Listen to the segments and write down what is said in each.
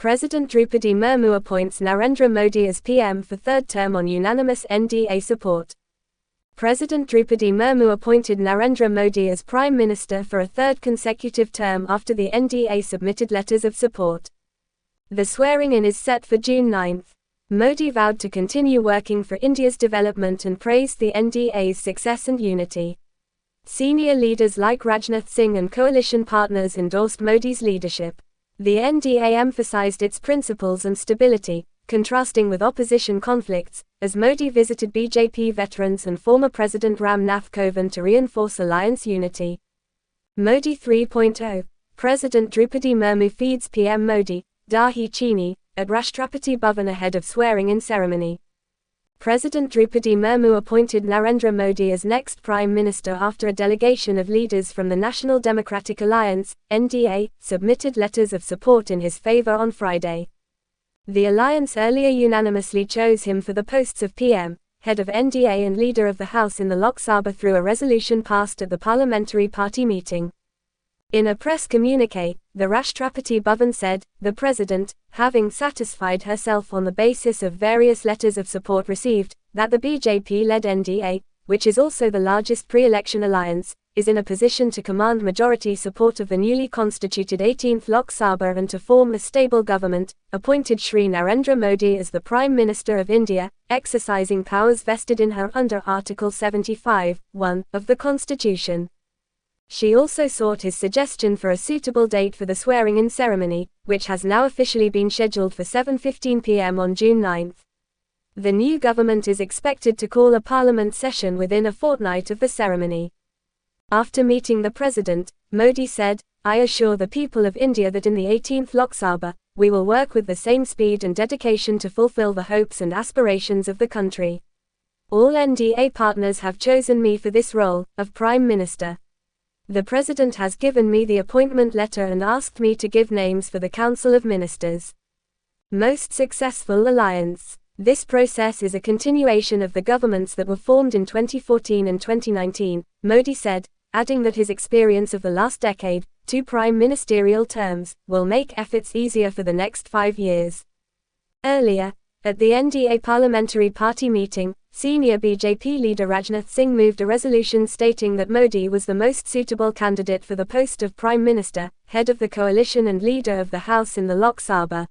President Draupadi Murmu appoints Narendra Modi as PM for third term on unanimous NDA support. President Draupadi Murmu appointed Narendra Modi as Prime Minister for a third consecutive term after the NDA submitted letters of support. The swearing-in is set for June 9. Modi vowed to continue working for India's development and praised the NDA's success and unity. Senior leaders like Rajnath Singh and coalition partners endorsed Modi's leadership. The NDA emphasized its principles and stability, contrasting with opposition conflicts, as Modi visited BJP veterans and former President Ram Nath Kovind to reinforce alliance unity. Modi 3.0. President Draupadi Murmu feeds PM Modi, Dahi Chini, at Rashtrapati Bhavan ahead of swearing-in ceremony. President Draupadi Murmu appointed Narendra Modi as next Prime Minister after a delegation of leaders from the National Democratic Alliance, NDA, submitted letters of support in his favor on Friday. The alliance earlier unanimously chose him for the posts of PM, head of NDA and leader of the House in the Lok Sabha through a resolution passed at the parliamentary party meeting. In a press communique, the Rashtrapati Bhavan said, the President, having satisfied herself on the basis of various letters of support received, that the BJP-led NDA, which is also the largest pre-election alliance, is in a position to command majority support of the newly constituted 18th Lok Sabha and to form a stable government, appointed Shri Narendra Modi as the Prime Minister of India, exercising powers vested in her under Article 75(1) of the Constitution. She also sought his suggestion for a suitable date for the swearing-in ceremony, which has now officially been scheduled for 7:15 p.m. on June 9. The new government is expected to call a parliament session within a fortnight of the ceremony. After meeting the President, Modi said, I assure the people of India that in the 18th Lok Sabha, we will work with the same speed and dedication to fulfill the hopes and aspirations of the country. All NDA partners have chosen me for this role, of Prime Minister. The President has given me the appointment letter and asked me to give names for the Council of Ministers. Most successful alliance. This process is a continuation of the governments that were formed in 2014 and 2019, Modi said, adding that his experience of the last decade, 2 prime ministerial terms, will make efforts easier for the next 5 years. Earlier, at the NDA parliamentary party meeting, senior BJP leader Rajnath Singh moved a resolution stating that Modi was the most suitable candidate for the post of Prime Minister, head of the coalition and leader of the House in the Lok Sabha.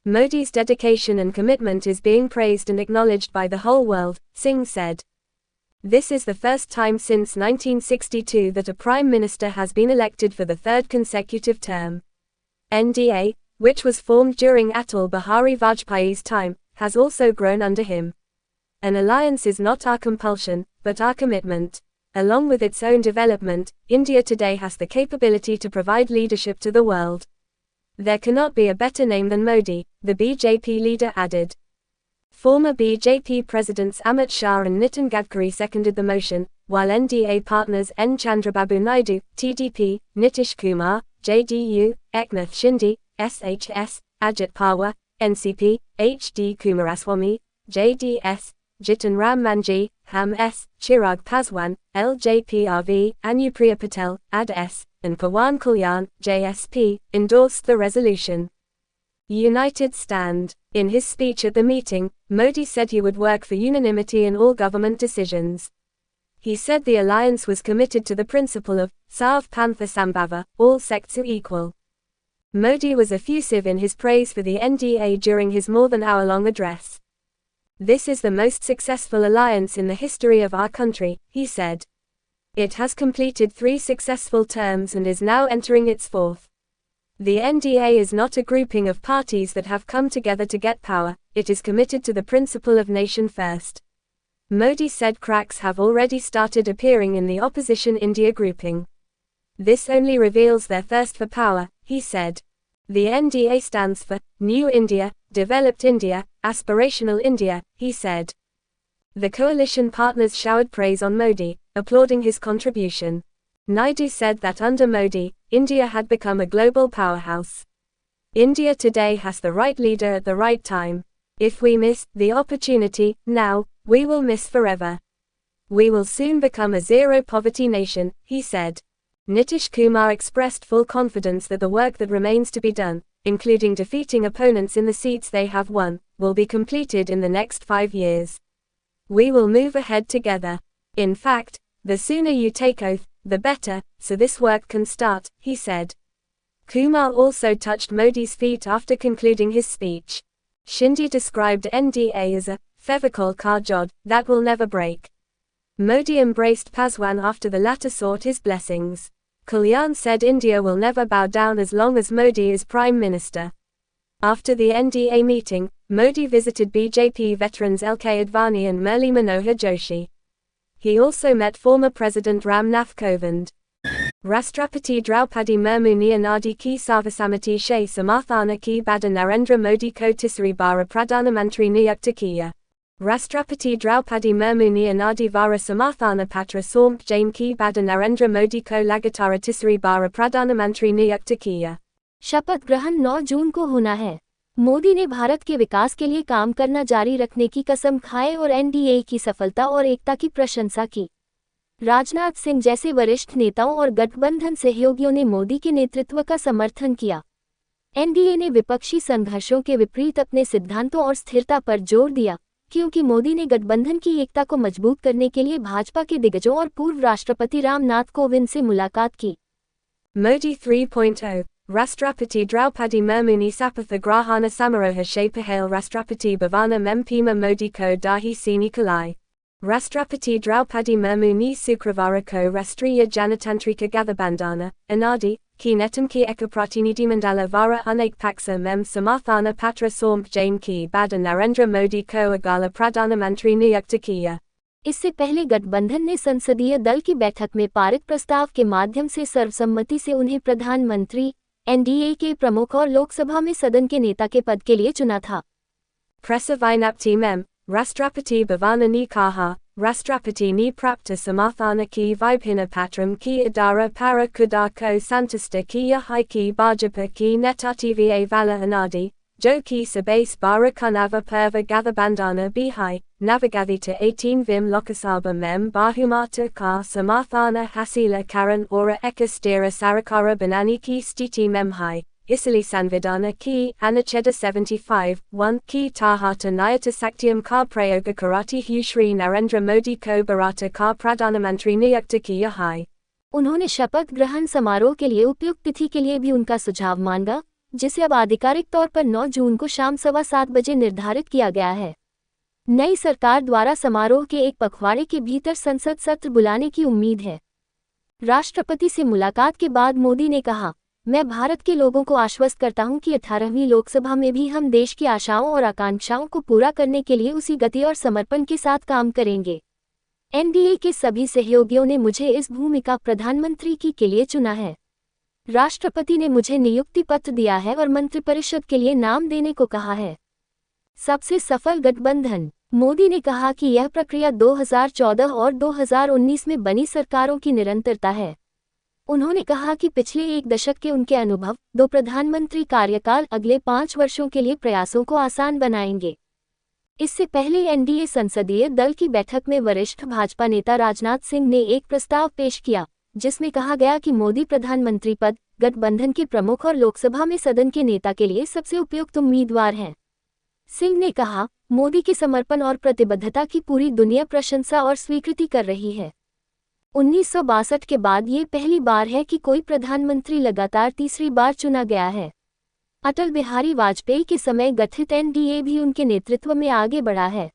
Modi's dedication and commitment is being praised and acknowledged by the whole world, Singh said. This is the first time since 1962 that a Prime Minister has been elected for the third consecutive term. NDA, which was formed during Atal Bihari Vajpayee's time, has also grown under him. An alliance is not our compulsion, but our commitment. Along with its own development, India today has the capability to provide leadership to the world. There cannot be a better name than Modi, the BJP leader added. Former BJP Presidents Amit Shah and Nitin Gadkari seconded the motion, while NDA partners N. Chandrababu Naidu, TDP, Nitish Kumar, JDU, Eknath Shinde, SHS, Ajit Pawar, NCP, H.D. Kumaraswamy, JDS, Jitan Ram Manji, Ham-S, Chirag Paswan, LJPRV, Anupriya Patel, AD-S, and Pawan Kalyan, JSP, endorsed the resolution. United stand. In his speech at the meeting, Modi said he would work for unanimity in all government decisions. He said the alliance was committed to the principle of Sarv Pantha Sambhava, all sects are equal. Modi was effusive in his praise for the NDA during his more than hour-long address. This is the most successful alliance in the history of our country, he said. It has completed 3 successful terms and is now entering its 4th. The NDA is not a grouping of parties that have come together to get power, it is committed to the principle of nation first. Modi said cracks have already started appearing in the opposition India grouping. This only reveals their thirst for power, he said. The NDA stands for New India, Developed India, Aspirational India, he said. The coalition partners showered praise on Modi, applauding his contribution. Naidu said that under Modi, India had become a global powerhouse. India today has the right leader at the right time. If we miss the opportunity now, we will miss forever. We will soon become a zero-poverty nation, he said. Nitish Kumar expressed full confidence that the work that remains to be done, including defeating opponents in the seats they have won, will be completed in the next 5 years. We will move ahead together. In fact, the sooner you take oath, the better, so this work can start, he said. Kumar also touched Modi's feet after concluding his speech. Shinde described NDA as a Fevicol Kajod that will never break. Modi embraced Paswan after the latter sought his blessings. Kalyan said India will never bow down as long as Modi is Prime Minister. After the NDA meeting, Modi visited BJP veterans LK Advani and Murli Manohar Joshi. He also met former President Ram Nath Kovind. Rashtrapati Draupadi Murmu ne Anadi ki Sarvasamati She Samathana ki Bada Narendra Modi ko Tisari Bara Pradhana Mantri Niyukta kiya. Rashtrapati Draupadi Murmu ne Anadi Vara Samathana Patra Somp Jain ki Bada Narendra Modi ko Lagatara Tisari Bara Pradhana Mantri Niyukta kiya. शपथ ग्रहण 9 जून को होना है। मोदी ने भारत के विकास के लिए काम करना जारी रखने की कसम खाई और एनडीए की सफलता और एकता की प्रशंसा की। राजनाथ सिंह जैसे वरिष्ठ नेताओं और गठबंधन सहयोगियों ने मोदी के नेतृत्व का समर्थन किया। एनडीए ने विपक्षी संघर्षों के विपरीत अपने सिद्धांतों और स्थिरता पर जोर दिया, क्योंकि मोदी ने गठबंधन की एकता को मजबूत करने के लिए भाजपा के दिग्गजों और पूर्व राष्ट्रपति रामनाथ कोविंद से मुलाकात की। Modi 3.0 Rashtrapati Draupadi Murmu Sapatha Grahana Samaroha Shapahale Rashtrapati Bhavana Mempima Modi ko Dahi Sini Kalai. Rashtrapati Draupadi Murmu Sukravara ko Rastriya Janatantrika Gathabandhana, Anadi, ki Netam ki Ekapratinidhi Mandala Vara Unaik Paksa Mem Samathana Patra Somp Jain ki Bada Narendra Modi ko Agala Pradhana Mantri Niyukta kiya. इससे पहले गठबंधन ने संसदीय दल की बैठक में पारित प्रस्ताव के माध्यम से सर्वसम्मति से उन्हें प्रधानमंत्री, एनडीए के प्रमुख और लोकसभा में सदन के नेता के पद के लिए चुना था। Presa Vinapti Mem, Rashtrapati Bhavana ni Kaha, Rashtrapati ni Prapta Samathana ki Vibhina Patram ki Adara Para Kudako Santasta ki Yahai ki Bhajapa ki Netativa Vala Anadi, Jo ki Sabase Bara Kunava Perva Gathabandhana Bihai, Navagadita 18 Vim Lokasabha Mem Bahumata ka Samathana Hasila Karan Ora Ekastira Sarakara Banani ki Stiti Memhai, Isili Sanvidana ki Anacheda 75, 1 ki Tahata Nayata Saktiam ka Prayoga Karati Hu Shri Narendra Modi ko Bharata ka Pradhanamantri Niyukta ki Yahai. उन्होंने शपथ ग्रहण समारोह के लिए उपयुक्त तिथि के लिए भी उनका सुझाव मांगा, जिसे अब आधिकारिक तौर पर 9 जून को शाम 7:15 बजे निर्धारित किया गया है। नई सरकार द्वारा समारोह के एक पखवाड़े के भीतर संसद सत्र बुलाने की उम्मीद है। राष्ट्रपति से मुलाकात के बाद मोदी ने कहा, मैं भारत के लोगों को आश्वस्त करता हूं कि 18वीं लोकसभा में भी हम देश की आशाओं और आकांक्षाओं को पूरा करने के लिए उसी गति और समर्पण के साथ काम करेंगे। एनडीए के सभी सहयोगियों ने मुझे इस भूमिका प्रधानमंत्री के लिए चुना है। राष्ट्रपति ने मुझे नियुक्ति पत्र दिया है और मंत्रिपरिषद के लिए नाम देने को कहा है। सबसे सफल गठबंधन। मोदी ने कहा कि यह प्रक्रिया 2014 और 2019 में बनी सरकारों की निरंतरता है। उन्होंने कहा कि पिछले एक दशक के उनके अनुभव, 2 प्रधानमंत्री कार्यकाल अगले 5 वर्षों के लिए प्रयासों को आसान बनाएंगे। इससे पहले एनडीए संसदीय दल की बैठक में वरिष्ठ भाजपा नेता राजनाथ सिंह ने एक प्रस्ताव पेश किया, जिसमें कहा गया कि मोदी प्रधानमंत्री पद, गठबंधन के प्रमुख और लोकसभा में सदन के नेता के लिए सबसे उपयुक्त उम्मीदवार हैं। सिंह ने कहा, मोदी के समर्पण और प्रतिबद्धता की पूरी दुनिया प्रशंसा और स्वीकृति कर रही है। 1962 के बाद ये पहली बार है कि कोई प्रधानमंत्री लगातार तीसरी बार चुना गया है। अटल बिहारी वाजपेयी के समय गठित एनडीए भी उनके नेतृत्व में आगे बढ़ा है।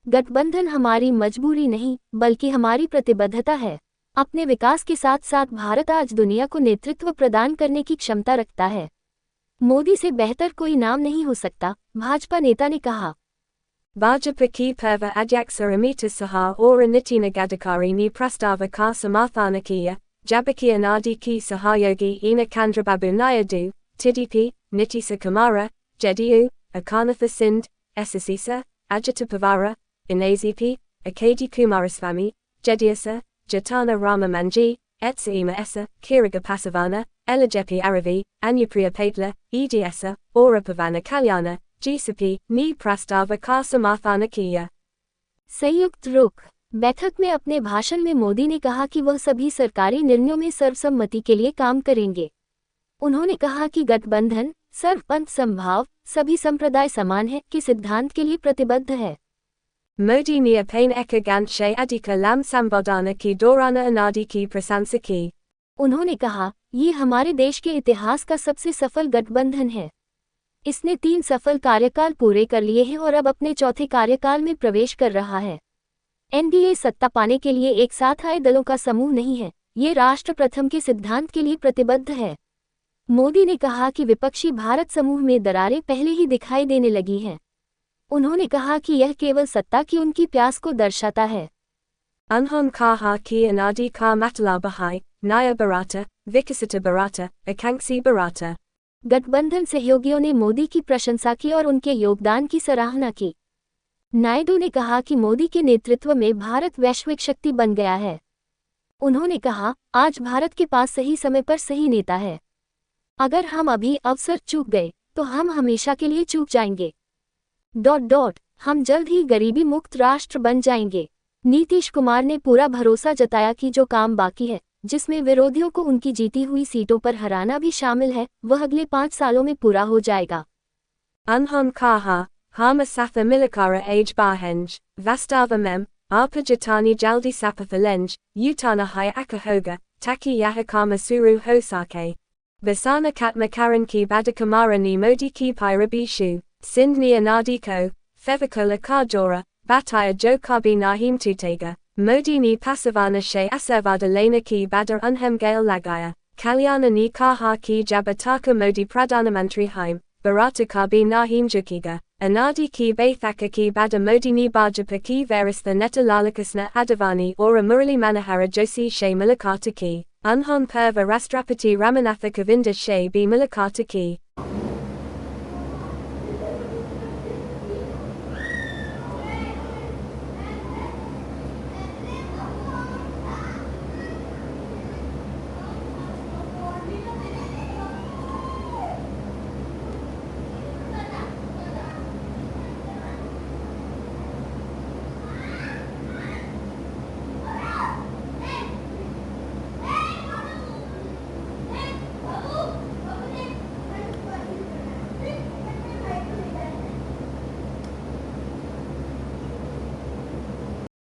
गठबंधन हमारी मजबूरी नहीं, बल्कि हमारी प्रतिबद्धता है। अपने विकास के साथ साथ भारत आज दुनिया को नेतृत्व प्रदान करने की क्षमता रखता है। मोदी से बेहतर कोई नाम नहीं हो सकता, भाजपा नेता ने कहा। भाजपा की पर्व अध्यक्ष अमित शाह और नितिन गडकरी ने प्रस्ताव का समर्थन किया, जबकि अनादि की सहयोगी इन चंद्रबाबू नायडू, टीडीपी, नीतीश कुमार, जेडीयू, अकानाथ सिंध, एससीसा, अजित पवार, एनसीपी, अकेडी Kumaraswamy, JDS, Jatana Ramamanji, Etsima Essa, Kiriga Pasavana, Elajepi Aravi, Anyupriya Paitla, EDSA, Aura Pavana Kalyana, GCP, Ni Prastava ka Samathana kiya. संयुक्त रुख। बैठक में अपने भाषण में मोदी ने कहा कि वह सभी सरकारी निर्णयों में सर्वसम्मति के लिए काम करेंगे। उन्होंने कहा कि गठबंधन, सर्वपंथ समभाव, सभी संप्रदाय समान है के सिद्धांत के लिए प्रतिबद्ध है। Modi ni apane ekagant she adika lam sambodana ki dorana anadi ki prasansa ki. उन्होंने कहा, ये हमारे देश के इतिहास का सबसे सफल गठबंधन है। इसने 3 सफल कार्यकाल पूरे कर लिए हैं और अब अपने चौथे कार्यकाल में प्रवेश कर रहा है। एनडीए सत्ता पाने के लिए एक साथ आए दलों का समूह नहीं है, ये राष्ट्र प्रथम के सिद्धांत के लिए प्रतिबद्ध है। मोदी ने कहा कि विपक्षी भारत समूह में दरारें पहले ही दिखाई देने लगी हैं। उन्होंने कहा कि यह केवल सत्ता की उनकी प्यास को दर्शाता है। Anhon kaha ki anadi ka matala bahai, Naya Bharata, Vikasita Bharata, Akanksi Bharata. गठबंधन सहयोगियों ने मोदी की प्रशंसा की और उनके योगदान की सराहना की। नायडू ने कहा कि मोदी के नेतृत्व में भारत वैश्विक शक्ति बन गया है। उन्होंने कहा, आज भारत के पास सही समय पर सही नेता है। अगर हम अभी अवसर चूक गए तो हम हमेशा के लिए चूक जाएंगे। हम जल्द ही गरीबी मुक्त राष्ट्र बन जाएंगे। नीतीश कुमार ने पूरा भरोसा जताया कि जो काम बाकी है, जिसमें विरोधियों को उनकी जीती हुई सीटों पर हराना भी शामिल है, वह अगले 5 सालों में पूरा हो जाएगा। Anhon kaha, Hama Satha Milikara age Bahenj, Vastava Mem, Arpa Jatani Jaldi Sapathalenj, Utana Hai Akahoga, Taki Yahakama Suru Hosake. Vasana Katma Karan ki Badakamara ni Modi ki Pirabishu, Sind ni Anadi ko, Fevikola Kajora, Bataya Jokabi Nahim Tutega. Modi ni Pasavana she Asavada Lena ki Badar Unhem Gail Lagaya, Kalyana ni Kaha ki Jabataka Modi Pradhanamantri Haim, Bharata Kabi Nahim Jukiga, Anadi ki Baithaka ki Bada Modi ni Bajapa ki Veris the Neta Lalakasna Adavani Ora Murali Manohara Joshi she Malakata ki, Unhon Purva Rastrapati Ramanatha Kavinda she be Malakata ki.